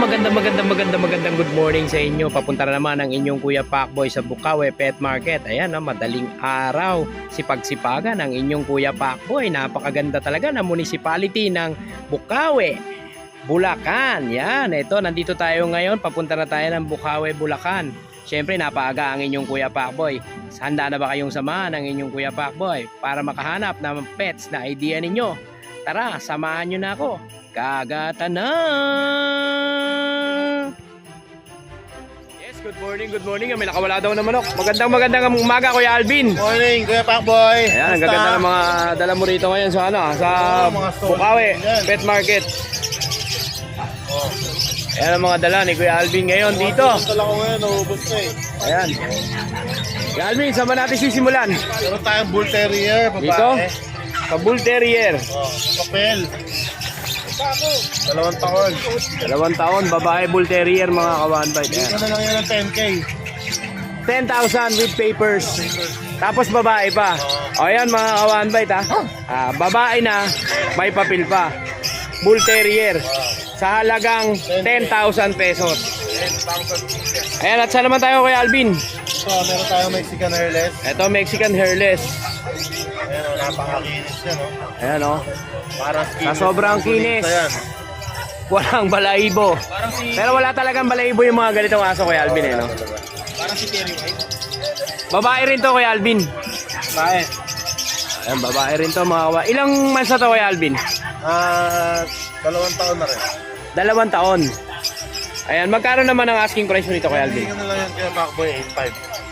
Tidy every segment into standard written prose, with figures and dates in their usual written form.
magandang good morning sa inyo. Papunta na naman ang inyong Kuya Pacboy sa Bukawi Pet Market. Ayan, madaling araw. Sipag-sipagan ang inyong Kuya Pacboy. Napakaganda talaga ng municipality ng Bukawi, Bulacan. Yan, ito, nandito tayo ngayon. Papunta na tayo ng Bukawi, Bulacan. Siyempre, napaaga ang inyong Kuya Pacboy. Handa na ba kayong samahan ng inyong Kuya Pacboy para makahanap ng pets na idea ninyo? Tara, samahan nyo na ako. Kagata na! Yes, good morning. May nakawala daw na manok. Magandang umaga, Kuya Alvin. Morning, Kuya Pacboy. Ayan, ang gaganda ng mga dala mo rito ngayon sa sa Bukawi Pet Market. Ayan ang mga dala ni Kuya Alvin ngayon dito. Dala ko ngayon, naubos na eh. Ayan. Kuya Alvin, saan ba natin sisimulan? Meron tayong Bull Terrier, babae. Dito? Sa Bull Terrier. Papel. 2 taon. 2 taon, babae Bull Terrier, mga kawanbite. Dito na lang yan ng 10K. 10,000 with papers. Tapos babae pa. O yan, mga kawanbite ha. Babae na, may papel pa. Bull Terrier. Sa halagang 10,000 pesos. 10,000. Ayan, at saan naman tayo, Kuya Alvin? So, meron tayong Mexican hairless. Ito, Mexican hairless. Ayan, napakakinis yan, no? Ayan o. Para Sa sobrang kinis. Ayan. Walang balahibo. Pero wala talagang balahibo yung mga ganitong aso, Kuya Alvin eh, no? Parang si Terry White. Babae rin to, Kuya Alvin. Bae. Ayan, babae rin to, mga kawanbite. Ilang months na to, Kuya Alvin? 2 taon na rin. 2 taon. Ayan, magkano naman ang asking price mo nito, Kuya Alvin? Hindi ko na lang yan, Kuya Pacboy,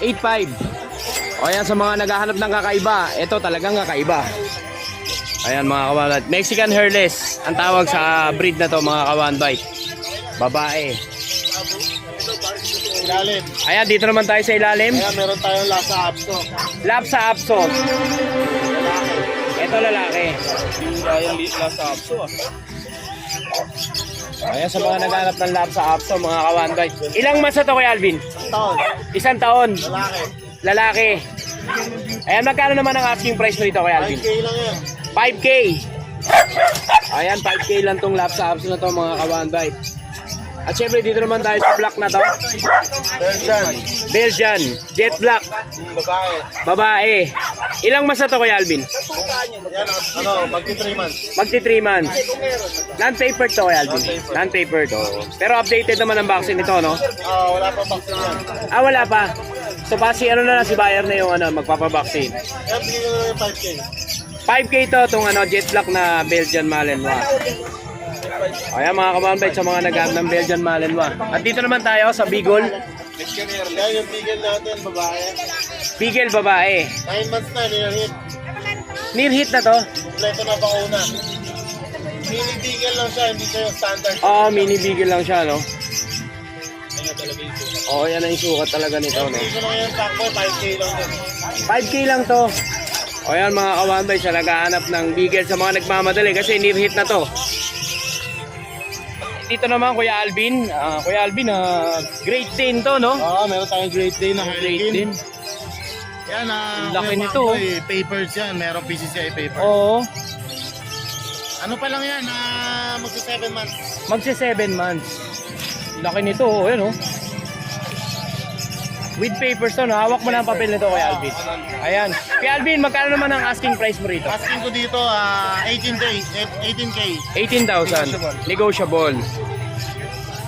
8.5. O ayan, sa mga naghahanap ng kakaiba, ito talagang kakaiba. Ayan, mga kawanbite. Mexican hairless ang tawag sa breed na to, mga kawanbite. Babae. 8.5. Ilalim. Ayan, dito naman tayo sa ilalim. Ayan, meron tayong Lhasa Apso. Lhasa Apso. Lalaki. Ito lalaki. Yung Lhasa Apso, Ayan, sa mga naghahanap ng Lhasa Apso, mga kawanbite. Ilang months na to, Kuya Alvin? 1 taon. 1 taon. Lalaki. Lalaki. Ayan, magkano naman ang asking price mo dito, Kuya Alvin? 5K lang yan. 5K. Ayan, 5K lang tong Lhasa Apso na to, mga kawanbite. At syempre, dito naman tayo sa black na to. Belgian. Jet black. Babae. Babae. Ilang months na to, Kuya Alvin? Yan, magti 3 months. Magti 3 months. Non-paper to, Kuya Alvin. Non-paper to. Pero updated naman ang vaccine nito, no? Wala pa vaccine yan. Wala pa. So, si ano na lang, si buyer na yung magpapavaccine. Yan, bigyan ko na yung 5K. 5K to, itong Jet black na Belgian Malinois. Ayan, mga kamanbite, sa mga naghahanap ng Belgian Malinois. At dito naman tayo sa Beagle. Yan, yung bigyan natin, babae. Beagle, babae. 9 months na, nilahit. Near hit na to. Kompleto na bakuna. Mini bigel lang siya, hindi siya yung standard. Mini Beagle lang siya, no? Yan ang sukat talaga nito, no? Dito lang yan, Pacboy, 5K lang din. 5K lang to. Ayan, mga kawanbite, sa naghahanap ng Beagle sa mga nagmamadali kasi near hit na to. Dito naman, Kuya Alvin. Kuya Alvin, Great Dane to, no? Meron tayong Great Dane na Great Dane. Yan, laki Kuya nito, Pacboy, papers yan, meron PCCI papers. Oo. Ano pa lang yan, magsa 7 months. Magsi 7 months. Laki nito, ayan, oh. With papers to, no? Hawak mo na ang papel nito, Kuya Alvin. Ayan. Kuya Alvin, magkano naman ang asking price mo rito? Asking ko dito, 18K. 18,000. Negotiable.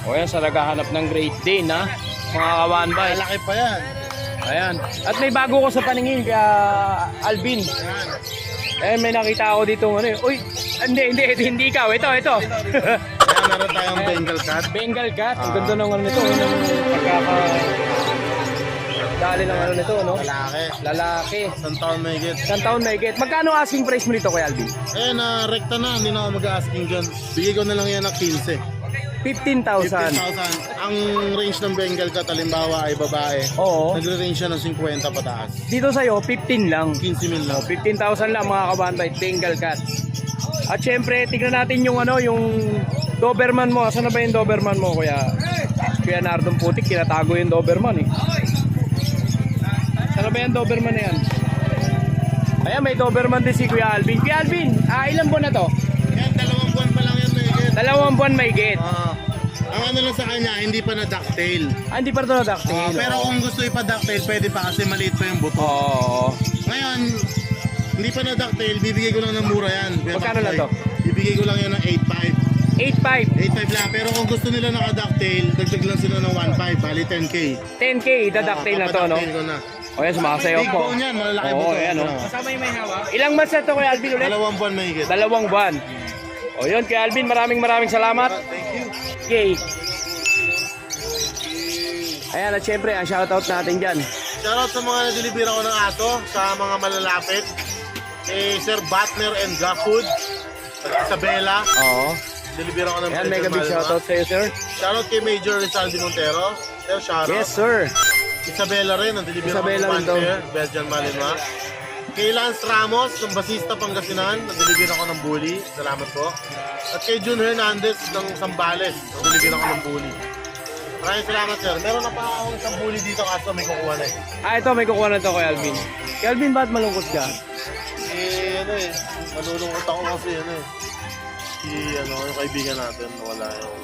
O yan, sa naghahanap ng Great Dane, ha? Mga kawanbay. Malaki pa yan. Ayan. At may bago ko sa paningin, kaya Alvin. May nakita ako dito, Uy, hindi ikaw. Ito. Yan, meron tayong Bengal Cat. Bengal Cat. Ang ganda ng nito. Dali ng nito, no? Lalaki. 1 taon may get. 1 taon may get. Magkano asking price mo nito, Kuya Alvin? Ayan, rekta na, hindi na ako mag-asking dyan. Bigay ko na lang yan ng 15. 15,000. 15,000. Ang range ng Bengal Cat, halimbawa ay babae. Oo. Nagre-range siya ng 50 pataas. Dito sa'yo, 15 lang. 15 mil lang. 15,000 lang, mga kabanbay, Bengal Cat. At syempre, tignan natin yung yung Doberman mo. Saan na ba yung Doberman mo, Kuya Nardong Putik? Kinatago yung Doberman, eh. Saan na ba yung Doberman na yan? Ayan, may Doberman din si Kuya Alvin. Kuya Alvin, ilang buwan na to? Yan, 2 buwan pa lang yan may get. 2 buwan may get. Ang ano lang sa kanya, hindi pa na ducktail. Ah, hindi pa ito na-ducktail. Pero kung gusto ipa-ducktail, pwede pa kasi maliit pa yung buto. Oo. Ngayon, hindi pa na ducktail, bibigay ko lang ng mura yan. Magkano lang to? Bibigay ko lang yan ng 8.5. 8.5. 8.5 lang. Pero kung gusto nila naka-ducktail, dagdag lang sila ng 1.5. Bali 10K. 10K, ida-ducktail na to, no? Papaducktail ko na. O yan, sumasayaw Big po. bone yan, malalaki Oo, buto. ayan, oh. Kasama yung may hawak. Ilang months na to, Kuya Alvin, ulit? 2 buwan mahigit. 2 buwan. O yun, Kuya Alvin, maraming salamat. Thank you. Okay. Ayan, at syempre, ang shoutout natin dyan. Shoutout sa mga na-deliver ako ng aso, sa mga malalapit. Sir Butner and Gaffood. Sa Isabela. Oo. Deliver ako ng Ayan, Belgian mega big Malinois. shoutout sa'yo, sir. Shoutout kay Major Rizal de Montero. Sir, shoutout. Yes, sir. Isabela rin, ang deliver ako Isabela ng rin daw. Panther, Belgian Malinois. Kay Lance Ramos, ng Basista Pangasinan, nag-deliver ako ng bully. Salamat po. At kay Jun Hernandez ng Sambales, nag-deliver ako ng bully. Maraming salamat, sir. Meron na pa akong isang bully dito kaso may kukuha na eh. Ah, ito, may kukuha na to, Kuya Alvin. Kuya Alvin, ba't malungkot ka? Malulungkot ako kasi yung kaibigan natin, wala yung...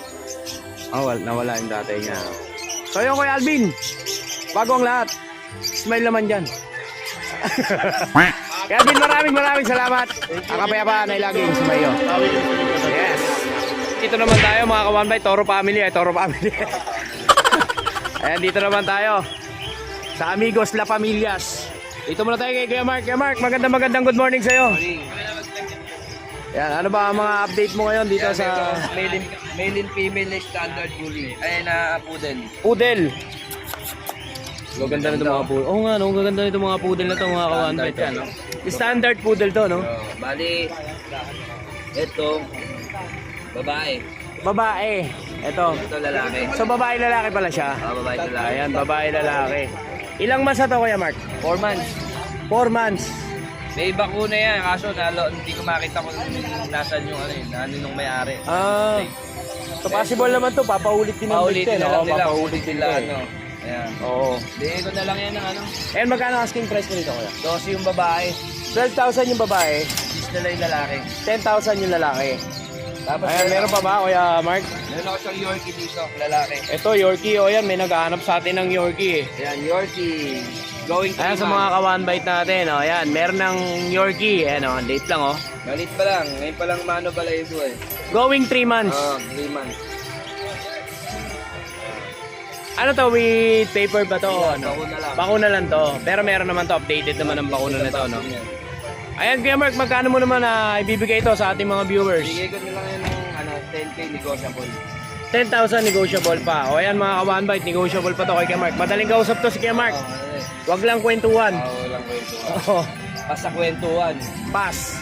Nawala yung tatay niya. So yun, Kuya Alvin, bago ang lahat, smile naman dyan. Kuya Alvin, maraming salamat. Ang kapayapaan ay laging sumayo. Tawag yung sa Yes. Dito naman tayo, mga ka-1 by Toro Family. Toro Family. Ayan, dito naman tayo sa Amigos La Familias. Dito muna tayo kay Kuya Mark. Kuya Mark, magandang good morning sa'yo. Yan, ano ba ang mga update mo ngayon dito sa Male and female na standard bully. Ay, na poodle. Poodle? Gaganda na itong mga poodle. Oo nga, no, gaganda na itong mga poodle na ito, mga ka-1 by. Standard yan, no? Standard poodle to, no? Bali, ito, babae. Babae. Ito. Ito lalaki. So babae lalaki pala siya. Babae lalaki. Ayan, babae lalaki. Ilang months na to, Kuya Mark? 4 months. 4 months. May bakuna yan, kaso hindi ko makita kung nasan yung nung may-ari. Ah. So possible naman to, papaulit din ng Paulitin na lang nila. papaulit din nila. nila. Ayan. Oo. Bigay ko na lang yan ng And magkano asking price mo dito, Kuya? 12 yung babae, 12,000 yung babae, 10 na lang yung lalaki. 10,000 yung lalaki. Tapos Ayan, meron pa ba, Kuya Mark? meron ako siyang Yorkie dito, lalaki. Ito, Yorkie. O yan, may naghahanap sa atin ng Yorkie eh. Ayan, Yorkie. Going to Ayan, sa mga ka-1 bite natin, o yan, meron ng Yorkie. Ayan, o, date lang, o. Malit pa lang. Ngayon pa lang mano pala ito eh. Going 3 months. 3 months. Ano to, with paper ba to? o ano? Bakuna lang. Bakuna lang to. Pero meron naman to, updated naman ang bakuna na to, no? Ayan, Kuya Mark, magkano mo naman ibibigay ito sa ating mga viewers? Bigay ko na lang yan ng 10K negotiable. 10,000 negotiable pa. O ayan, mga ka-1 bite, negotiable pa to kay Kuya Mark. Madaling kausap to si Kuya Mark. Wag lang kwentuhan. Walang kwentuhan. Oo. Basta kwentuhan. Pass.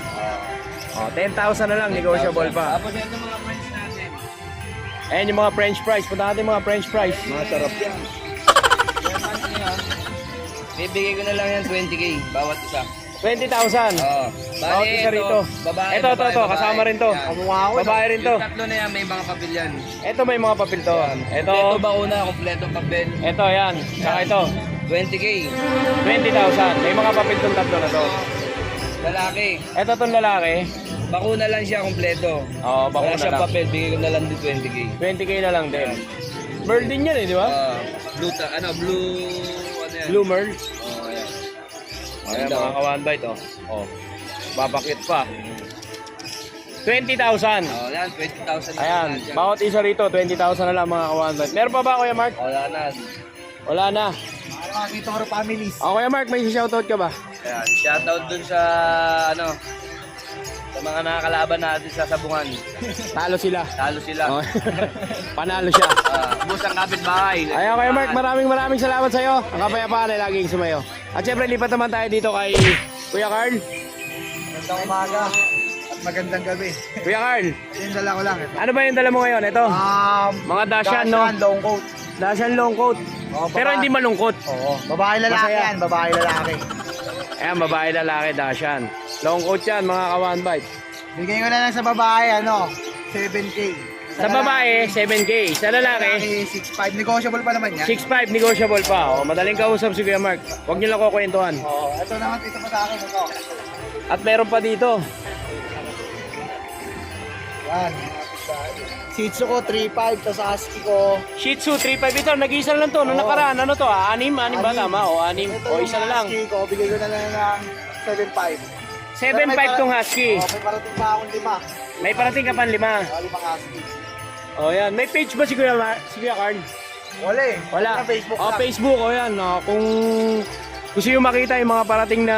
O, 10,000 na lang, negotiable pa. Tapos yan yung mga friends natin. Ayan yung mga French fries. Punta natin mga French fries. Mga sarap yan. Bibigay ko na lang yan 20K bawat isa. 20,000. Oo. Bawat isa rito. Babae, Ito, kasama rin to. Babae rin to. Yung tatlo na yan, may mga papel yan. Ito may mga papel to. Ito Ito, bakuna, kompleto papel. ito yan. Saka ito, 20K. 20,000. May mga papel tong tatlo na to. Lalaki. Ito tong lalaki. Bakuna lang siya kompleto. Oo, Wala bakuna siyang lang. papel, bigay ko na lang din 20K. 20K na lang din. Merl din yan eh, di ba? Blue, ano yan? Blue Merl. Oh, ayan. Ayan, mga ka-1 bite, oh. Oh. Babakit pa. 20,000. Oh, yan, 20,000. Ayan, bawat isa rito, 20,000 na lang mga ka-1 bite. Meron pa ba, Kuya Mark? Wala na. Wala na. Mga Toro families. Oh, Kuya Mark, may shoutout ka ba? Ayan, shoutout dun sa, sa mga nakakalaban natin sa sabungan. Talo sila. Talo sila. Oh. Panalo siya. Ubus ang kapitbahay. Ayan, Kuya Mark, maraming salamat sa iyo. Ang kapayapaan ay laging sumayo. At syempre, lipat naman tayo dito kay Kuya Carl. Magandang umaga at magandang gabi. Kuya Carl, Yung dala ko lang ito. ano ba yung dala mo ngayon? Ito, mga Dashan, no? long coat. Dashan long coat. Oo, Pero hindi malungkot. Oo, babae lalaki Masaya. yan, babae lalaki. Ayan, babae lalaki, Dashan. Long coat yan, mga ka-1 bite. Bigay ko na lang sa babae, 7K. Sa babae, 7K. Sa lalaki, 6.5. Negotiable pa naman yan. 6.5 negotiable pa. O, madaling kausap si Kuya Mark. Huwag niyo lang kukwentuhan. Oo, ito naman, ito pa sa akin. Ito. At meron pa dito. Yan. Shih Tzu ko, 3.5. Tapos husky ko, Shih Tzu, 3.5 ito. Nag-isa lang to. Nung Oo. nakaraan, ano to? Anim ba? Anim. Tama, o anim. ito O yung isa na lang. husky ko, bigay ko na lang ng 7.5. 7.5 tong husky. May parating pa akong 5. May parating ka pa 5. 5 husky. O yan. May page ba si Kuya Carl? Wala eh. Wala. Sa Facebook lang. Facebook. O yan. Kung gusto nyo makita yung mga parating na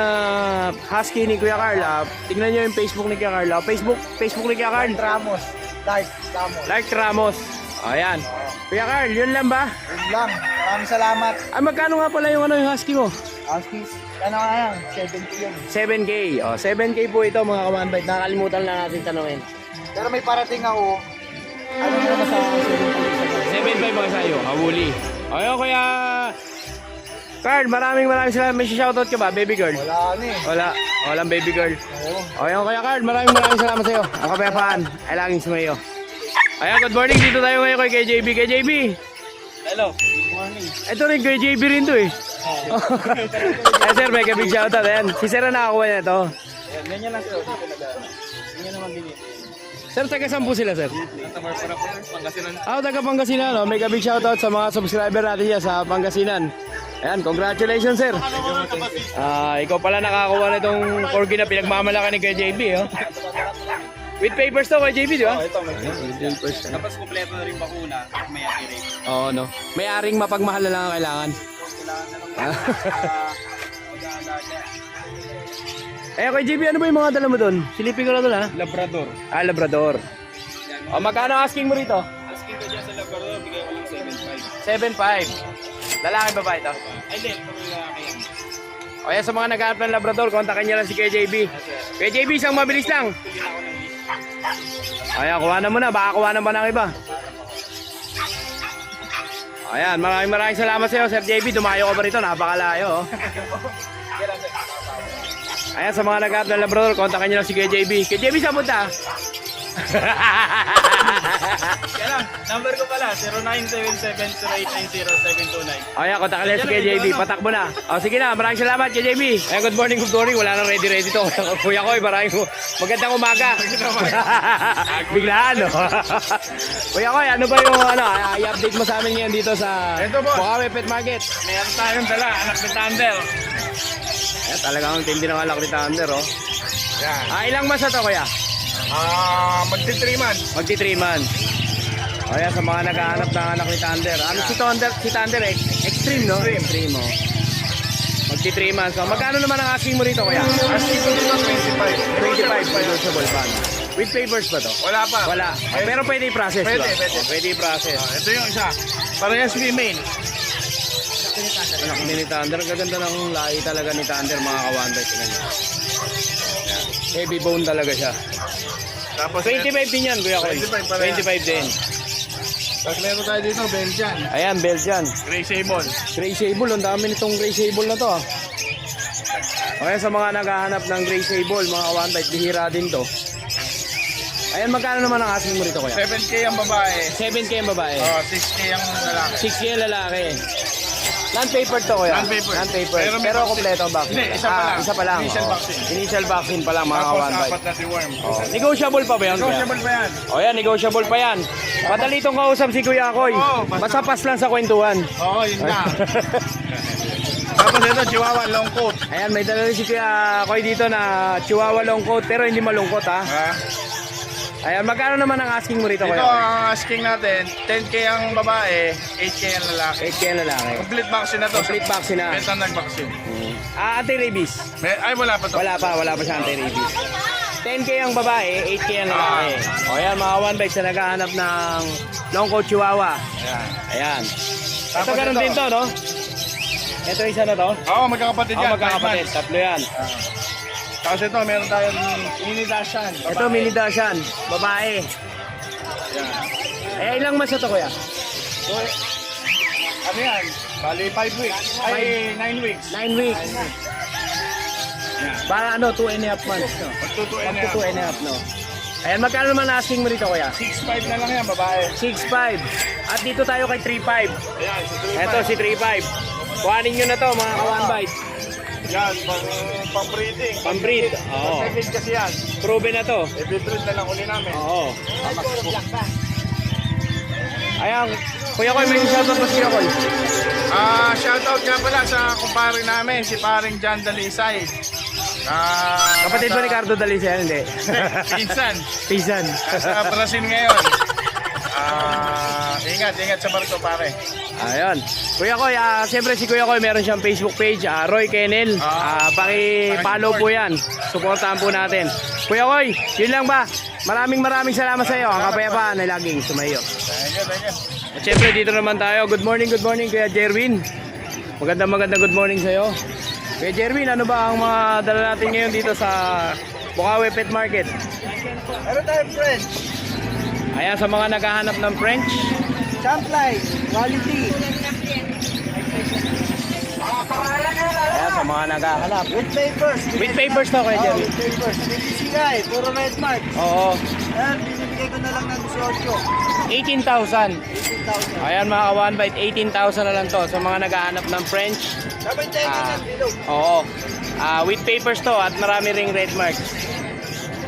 husky ni Kuya Carl, tingnan nyo yung Facebook ni Kuya Carl. Facebook ni Kuya Carl. Dark Ramos. Dark Ramos. Lark Ramos. O yan. Kuya Carl, yun lang ba? Yun lang. Maraming salamat. Magkano nga pala yung husky mo? Huskies, ano nga yan? 70 yun. 7K. O, 7K po ito mga kamanbait. Nakakalimutan lang natin tanongin. Pero may parating ako. Ano yun sa 7.5 mga sayo, hawuli. Ayo Kuya Carl, maraming salamat. May shoutout ka ba, baby girl? Wala na eh. Walang baby girl. Oo. Ayo Kuya Carl, maraming salamat sa iyo. Ang kapayapaan ay laging sumayo. Ayan, good morning. Dito tayo ngayon kay JB. Kay JB. Hello, good morning. Ito rin kay JB rin to eh. Ay sir, may big shoutout. Ayan, si sir na nakakuha niya ito. Ganyan lang sir. Ganyan naman din. Sir, taga saan po sila sir? Santa Barbara po, Pangasinan. Taga Pangasinan. No? May big shoutout sa mga subscriber natin dyan sa Pangasinan. Ayan, congratulations sir. Ikaw pala nakakuha na itong corgi na pinagmamalaki ni kay JB. Oh. With papers to kay JB, di ba? Ito, may With papers. tapos kompleto na rin bakuna, may accurate. Oo, no. May aring mapagmahal na lang ang kailangan. Kailangan na lang mag-aalaga. Kay JB, ano ba yung mga dala mo doon? Silipin ko na doon, ha? Labrador. Labrador. O, magkano asking mo rito? Asking ko dyan sa Labrador, bigay ko lang 7.5. 7.5. Lalaki ba ba ito? Ay, hindi. Puro lalaki yan. O, yan, sa mga naghahanap ng Labrador, kontakin niya lang si Kuya JB. Kuya JB, isang mabilis lang. Bigyan ako ng list. Ayan, kuha na mo na. Baka kuha na ba ng iba? Ayan, maraming salamat sa iyo, Sir JB. Dumayo ka ba rito? Napakalayo, oh. Ayan, sa mga naghahanap ng Labrador, kontakin niyo lang si Kuya JB. Kuya JB, saan punta? Yan lang, number ko pala, 0977-0890-729. Ayan, kontakin lang si Kuya JB. Patakbo na. O, sige na, maraming salamat, Kuya JB. Ayan, good morning. Wala nang ready to. Kuya ko, magandang umaga. Biglaan, no? Kuya ko, ano ba yung, i-update mo sa amin ngayon dito sa Ito, boss. Bukawi Pet Market? Meron tayong dala, anak ni Thunder. Ayan, talagang tindi ng alak ni Thunder, oh. Yan. Ilang months na to, kuya? Magti 3 months. Magti 3 months. Ayan, sa mga naghahanap ng anak ni Thunder. Ano si Thunder, extreme, no? Extreme, oh. Magti 3 months. So, magkano naman ang asking mo rito, kuya? Asking ko dito 25. 25, negotiable pa. With papers ba to? Wala pa. Wala. Pero pwede i-process, Pwede, ba? pwede. Oh, pwede i-process. Ito yung isa. Parehas female. Anak ni Thunder, ang gaganda ng lahi talaga ni Thunder, mga kawanday. Tingnan niyo. Ayan. Heavy bone talaga siya. Tapos 25 din yan, kuya ko. 25 pala yan. 25 din. Tapos meron tayo dito, Belgian. Ayan, Belgian. Gray Sable. Gray Sable, ang dami nitong Gray Sable na to. Ah. Okay, sa mga naghahanap ng Gray Sable, mga kawanday, bihira din to. Ayan, magkano naman ang asking mo rito, kuya? 7K ang babae. 7K ang babae. 6K ang lalaki. 6K ang lalaki. Non-paper to, kuya? Non-paper. Non-paper. Pero may Pero vaccine. kompleto ang vaccine. Hindi, isa pa lang. Isa pa lang. Initial oh. vaccine. Initial vaccine pa lang, mga Tapos kawanday. 4 na si worm. Oh. Negotiable pa ba yun? kuya? Negotiable pa yan. O yan, negotiable pa yan. Madali itong kausap si Kuya Koy. Oo, Basta pas lang sa kwentuhan. Oo, yun na. Tapos ito, Chihuahua long coat. Ayan, may dala rin si Kuya Koy dito na Chihuahua long coat, pero hindi malungkot, ha. Ha? Ayan, magkano naman ang asking mo rito, Ito Kuya Koy? ang asking natin, 10K ang babae, 8K ang lalaki. 8K ang lalaki. Complete vaccine na to. Complete vaccine na. Beta nag-vaccine. Anti-rabies. Ay, wala pa to. Wala pa siya anti-rabies. 10K ang babae, 8K ang lalaki. O yan, mga one bikes na naghahanap ng long coat Chihuahua. Ayan. Ayan. Ito Tapos ganun ito. din to, no? Ito isa na to. Oo, magkakapatid Oh, yan. magkakapatid. Tatlo yan. Tapos ito, meron tayong mini dashan. Ito, mini dashan. Babae. Ayan. Ilang months na to, kuya? So, ano yan? Bali 5 weeks. Ay, 9 weeks. 9 weeks. Ayan. Para ano, 2.5 months, no? Magtutuin na Magto yan. 2.5, no? Ayan, magkano naman asking mo rito, kuya? 6'5 na lang yan, babae. 6.5. At dito tayo kay 3.5. Ayan, so 3'5. Ito, si 3.5. Kuhanin nyo na to, mga ka-one bite. Yan, pang-breeding. Pambreed. Oo. Second kasi yan. Proven na to. I-breed na lang uli namin. Oo. Ayan. Kuya Koy, may shoutout pa si Kuya Koy. Shoutout nga pala sa kumpare namin, si paring John Dalisay. Kapatid ba ni Cardo Dalisa yan? Hindi. Pinsan. Pisan. Sa Brazil ngayon. Ingat sa barko pare. Ayun. Kuya Koy, siyempre si Kuya Koy meron siyang Facebook page, Roy Kennel. Paki-follow po yan. Suportahan po natin. Kuya Koy, yun lang ba? Maraming salamat sa iyo. Ang kapayapaan ay laging sumayo. Thank you. At syempre dito naman tayo. Good morning Kuya Jerwin. Magandang good morning sa iyo. Kuya Jerwin, ano ba ang mga dala natin ngayon dito sa Bukawi Pet Market? Meron tayong French. Ayan, sa mga naghahanap ng French. Champlay. Quality. Ayan, sa mga naghahanap. With papers. With papers to, Kuya Jerwin. With papers. May PCI. Puro red mark. Oo. Ayan, binibigay ko na lang ng 18,000. 18. 18,000. Ayan mga ka-one bite, 18,000 na lang to sa mga naghahanap ng French. Sabay tayo ng bilog. Oo. With papers to at marami ring red marks.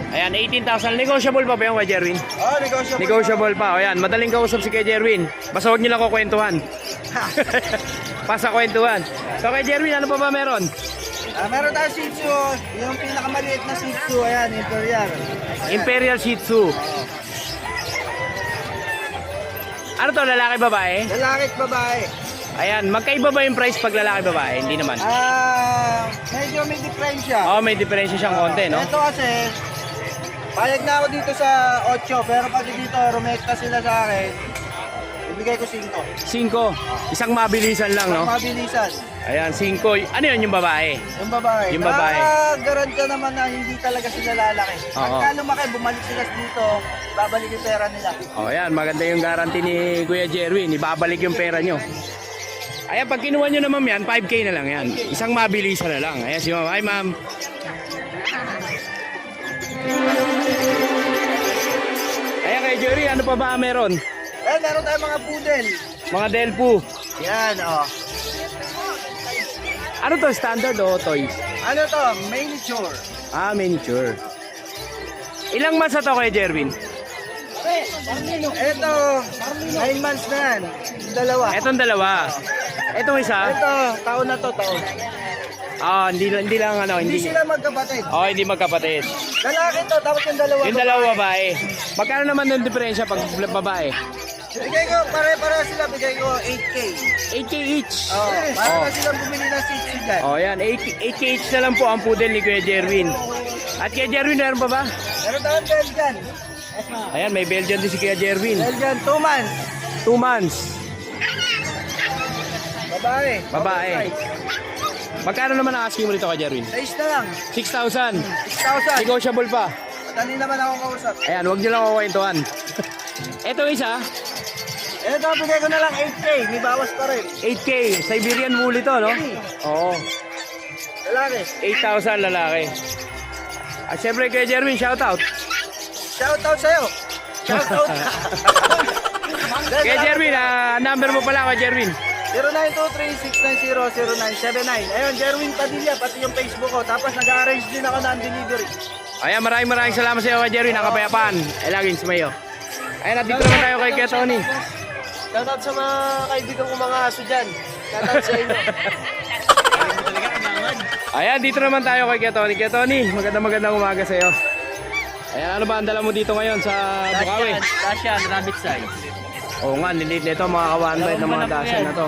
Ayan, 18,000. Negotiable pa ba yung Kuya Jerwin? Oh, negotiable. Negotiable pa. O yan, madaling kausap si Kuya Jerwin. Basta huwag niyo lang kukwentuhan. Pasa kwentuhan. So Kuya Jerwin, ano pa ba meron? Meron tayong Shih Tzu. Yung pinakamaliit na Shih Tzu. Ayan, Imperial. Imperial Shih Tzu. Ano to, lalaki babae? Lalaki at babae. Ayan, magkaiba ba yung price pag lalaki babae? Hindi naman. Medyo may diferensya. Oo, may diferensya siyang konti, no? Ito kasi, payag na ako dito sa 8, pero pag dito, rumekta sila sa akin, ibigay ko 5. 5. Isang mabilisan lang, no? Mabilisan. Ayan, 5. Ano yun yung babae? Yung babae. Yung babae. Garanta naman na hindi talaga sila lalaki. Oo. Pagka lumaki, bumalik sila dito, babalik yung pera nila. O ayan, maganda yung guarantee ni Kuya Jerwin. Ibabalik yung pera nyo. Ayan, pag kinuha nyo naman yan, 5K na lang yan. Isang mabilisan na lang. Ayan si ma'am. Ay ma'am. Ayan kay Jerry, ano pa ba meron? Meron tayong mga poodle. Mga Delpu. Yan, oh. Ano to, standard o toy? Ano to? Miniature. Miniature. Ilang months na to kay Jerwin? Ito, 9 months na yan. Yung dalawa. Etong dalawa. Etong isa? Ito, taon na to, taon. Hindi lang ano, Hindi hindi. sila magkapatid. Hindi magkapatid. Lalaki to, tapos yung dalawa. Yung dalawa babae. Magkano naman yung diferensya pag babae? Bigay ko, pare-pareho sila, bigay ko 8K. 8K each. Para na silang bumili ng 6 dyan. Yan, 8K each na lang po ang poodle ni Kuya Jerwin. At Kuya Jerwin, meron pa ba? Meron tayong Belgian. Ayan, may Belgian din si Kuya Jerwin. Belgian, 2 months. 2 months. Babae. Babae. Magkano naman ang asking mo dito Kuya Jerwin? 6 na lang. 6,000. 6,000. Negotiable pa. Dali naman akong kausap. Ayan, huwag niyo lang kukwentuhan. Ito isa, Ito, bigay ko na lang 8K. May bawas pa rin. 8K. Siberian Woolly to, no? Oo. Lalaki. 8,000 lalaki. At syempre Kuya Jerwin, shoutout. Shoutout sa'yo. Shoutout. Kuya Jerwin, number mo pala Kuya Jerwin. 0923-690-0979. Ayun, Jerwin Padilla, pati yung Facebook ko. Tapos nag-arrange din ako ng delivery. Ayan, maraming salamat sa iyo Kuya Jerwin. Ang kapayapaan. Ay laging sumayo. Ayan, nandito naman tayo kay Kuya Tony. Shoutout sa mga kaibigan ko mga aso dyan. Shoutout sa inyo. Ayan, dito naman tayo kay Kuya Tony. Kuya Tony, magandang umaga sa iyo. Ayan, ano ba ang dala mo dito ngayon sa Bukawi? Dashan, rabbit size. Oo nga, nilit nito mga kawan bite ng mga dashan na to.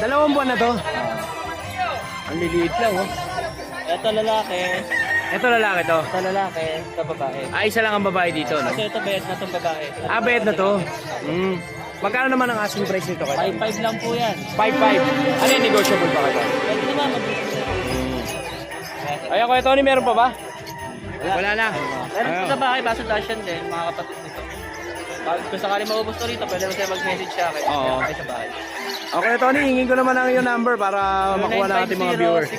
2 buwan na to. Ang liliit lang oh. Ito lalaki, Ito lalaki to. ito lalaki, ito babae. Isa lang ang babae dito, no? Kasi ito bayad na itong babae. Bayad na to. Magkano naman ang asking price nito kaya? 5-5 lang po yan. 5,500. Ano yung negotiable pa kayo? Pwede naman Ayan, Kuya Tony, meron pa ba? Wala na. Meron po sa bahay, baso Dashan din, mga kapatid nito. Kung sakali maubos to rito, pwede mo kayo mag-message sa akin. Oo. Ay sa bahay. Okay, Tony, hingin ko naman ang iyong number para makuha na natin mga viewers.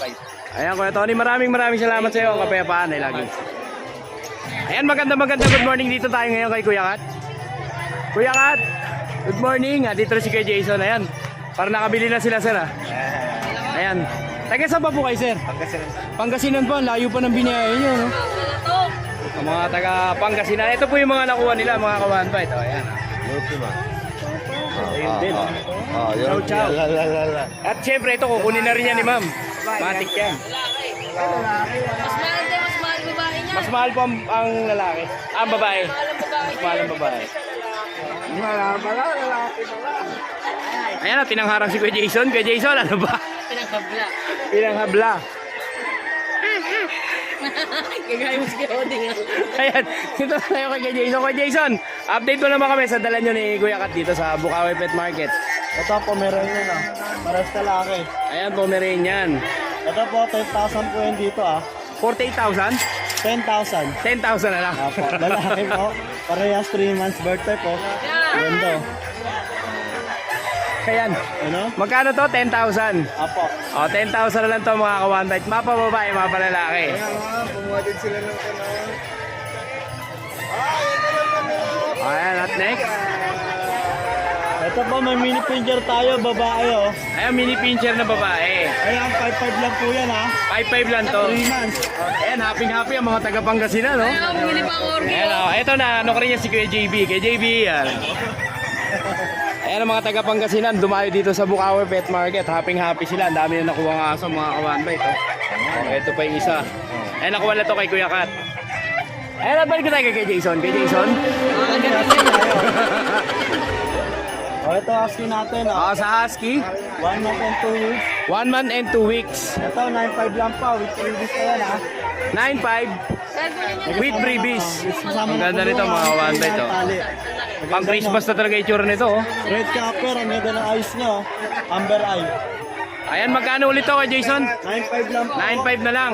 0950-6831-435. Ayan, Kuya Tony, maraming salamat sa iyo. Ang kapayapaan ay lagi. Ayan, maganda good morning dito tayo ngayon kay Kuya Kat. Kuya Kat, good morning. Dito si Kuya Jason. Ayan, para nakabili na sila sir. Ayan. Taga saan pa po kayo, sir? Pangasinan po. Layo pa ng binayahe nyo, no? Ang mga taga Pangasinan. Ito po yung mga nakuha nila, mga kawan ba? Ito, ayan. Ayun din. Chow chow. At syempre, ito kukunin na rin yan ni ma'am. Matik yan. Mas mahal din, mas mahal babae niya. Mas mahal po ang lalaki. Ah, ang babae. Mas mahal ang babae. Ayan na, tinangharang si Kuya Jason. Kuya Jason, ano ba? Pinagkabla. Pinanghabla. Gagaya mo si Oding. Ayan, dito na tayo kay Kuya Jason. Kuya Jason, update mo naman kami sa dala nyo ni Kuya Kat dito sa Bukawi Pet Market. Ito po, meron yun ah. Pares lalaki. Ayan po, Pomeranian. Ito po, 10,000 po yun dito ah. 48,000? 10,000. 10,000 na lang. Apo, lalaki po. Parehas 3 months birthday po. Ganda. Ayan. Ano? Magkano to? 10,000. Apo. O, 10,000 na lang to mga ka-one bite. Mapa babae, mapa lalaki. Kumuha din sila ng kanon. Ayan, at next. Ito po, may mini pincher tayo, babae oh. Ayan, mini pincher na babae. Ayan, 5,500 lang po yan ha. 5,500 lang to. 3 months. Ayan, happy-happy ang mga taga Pangasinan, no? Ayaw, bumili pa ang orgi. Ayan, o. Ito na, ano ka rin yan si Kuya JB. Kuya JB, yan. Ayan ang mga taga Pangasinan, dumayo dito sa Bukawi Pet Market. Happy-happy sila. Ang dami na nakuha ng aso, mga ka-one bite. Oh. Ito pa yung isa. Ayan, nakuha na to kay Kuya Kat. Ayan, nabalik ko tayo kay Jason. Kay Jason. Oh, ito husky natin oh. Sa Husky, 1 month and 2 weeks. 1 month and 2 weeks. Ito, 9,500 lang pa with freebies na yan ha. 9,500 with freebies. Kasama Ang na ganda po nito, doon, mga kawan bite. Oh. tali. Pang Christmas na talaga itsura nito. Oh. Red capper, ang ganda ng eyes niya oh. Amber eye. Ayan, magkano ulit to kay Jason? 9,500 lang po. 9,500 na lang.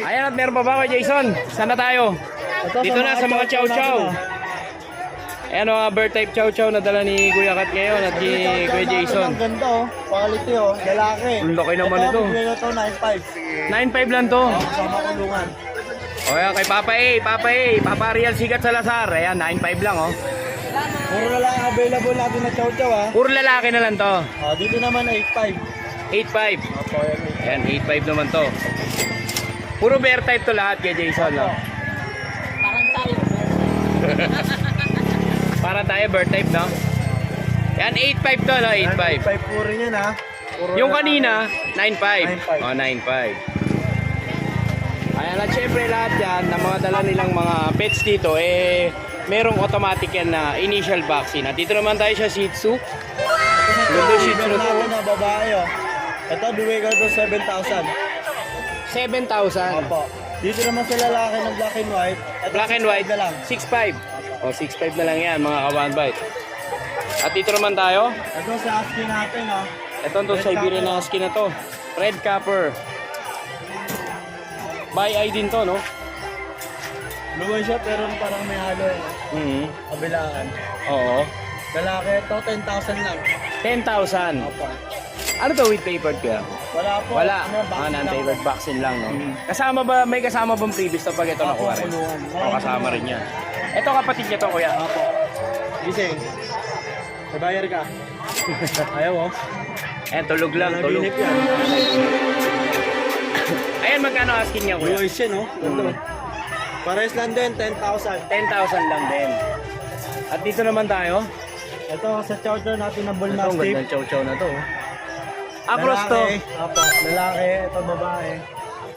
Ayan, at meron pa ba kay Jason? Saan na tayo? Ito, Dito na sa mga chow-chow. Ayan, mga bird type chow-chow na dala ni Kuya Kat ngayon at ni Kuya Jason. Ang ganda oh. Quality oh. Lalaki. Ang laki naman ito. Ito, bigyan ko ito 9,500. 9,500 lang to. Kasama kulungan. O yan, kay Papa A, Papa Real Sigat Salazar. Ayan, 9,500 lang oh. Puro na lang available natin na chow-chow ha. Puro lalaki na lang to. Oh, dito naman 8,500. 8,500. Opo, yan. Ayan, 8,500 naman to. Puro bear type to lahat kay Jason. No? Parang tayo. Para tayo bird type, no? Yan, 8,500 to, no? 8,500. 8,500 po rin yan ha. Puro Yung lalaki. kanina, 9,500. 9,500. O, 9,500. Ayan, at syempre lahat yan, ng mga dala nilang mga pets dito, eh, merong automatic yan na initial vaccine. At dito naman tayo sa Shih Tzu. Ganda Shih Tzu na to. natin na babae oh. Ito, bigay ko ito 7,000. 7,000. Opo. Dito naman sa lalaki ng black and white. Ito, Black and 6,500 white, na lang. 6,500. O, 6,500 na lang yan, mga ka-one bite. At dito naman tayo. Ito sa husky natin oh. Ito to Siberian Husky na to. Red Capper. By eye din to, no? Luwan siya pero parang may halo eh. Kabilaan. Oo. Lalaki ito, 10,000 lang. 10,000. Opo. Ano to with papered kaya? Wala po. Wala. Ano, vaccine lang Non-papered po. vaccine lang, no? Kasama ba, may kasama bang previous to pag ito Opo, nakuha rin? kulungan. O, kasama rin yan. Ito kapatid niya to, kuya. Opo. Gising. May bayar ka. Ayaw oh. Ayan, tulog lang, tulog. Nabinip yan. Ayan, magkano asking niya, Blue kuya? eyes yan oh. Ito. Pares lang din, 10,000. 10,000 lang din. At dito naman tayo. Ito sa charger natin na bull Ito, ang mastiff. gandang chow-chow na to. Apros to. Lalaki. Opo, lalaki. Ito babae.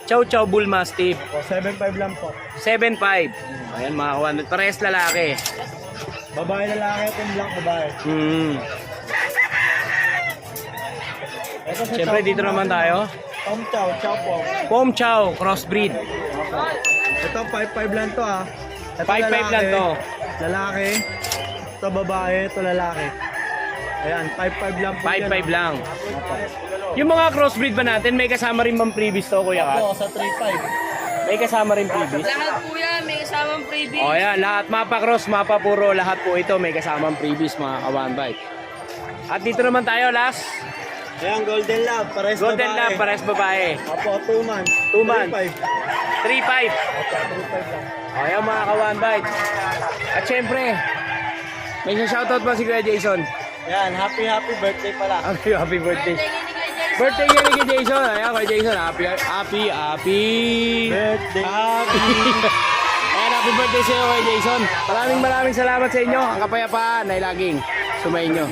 Chow-chow Bull Mastiff. O, 7,500 lang po. 7,500. Ayan, mga kawan. Parehas lalaki. Babae lalaki, ito yung black babae. Ito sa Siyempre, chow dito naman natin, tayo. Tom chow, chow po. Pom Chow, crossbreed. Ito 5,500 lang to ah. Ito 5,500 lang to. Lalaki. Ito babae, ito lalaki. Ayan, 5,500 lang po. 5,500 lang. Opo. Yung mga crossbreed ba natin, may kasama rin bang previous to, Kuya Kat? Opo, sa 3,500. May kasama rin previous. Lahat po yan, may kasamang freebie. O yan, lahat mapa cross, mapa puro, lahat po ito may kasamang previous, mga kawan bite. At dito naman tayo, last. Ayan, Golden Lab, pares Golden babae. Lab, pares babae. Opo, 2 months. 2 months. 3,500. 3,500. Opo, 3,500 lang. O yan, mga kawan bite. At syempre, may shoutout pa si Kuya Jason. Yan, happy birthday pala. Happy birthday. Birthday niya ni Kuya Jason. Birthday niya ni Jason. Ayan, kay Jason. Happy Birthday. Ayan, happy birthday sa iyo kay Jason. Maraming salamat sa inyo. Ang kapayapaan ay laging sumayin nyo.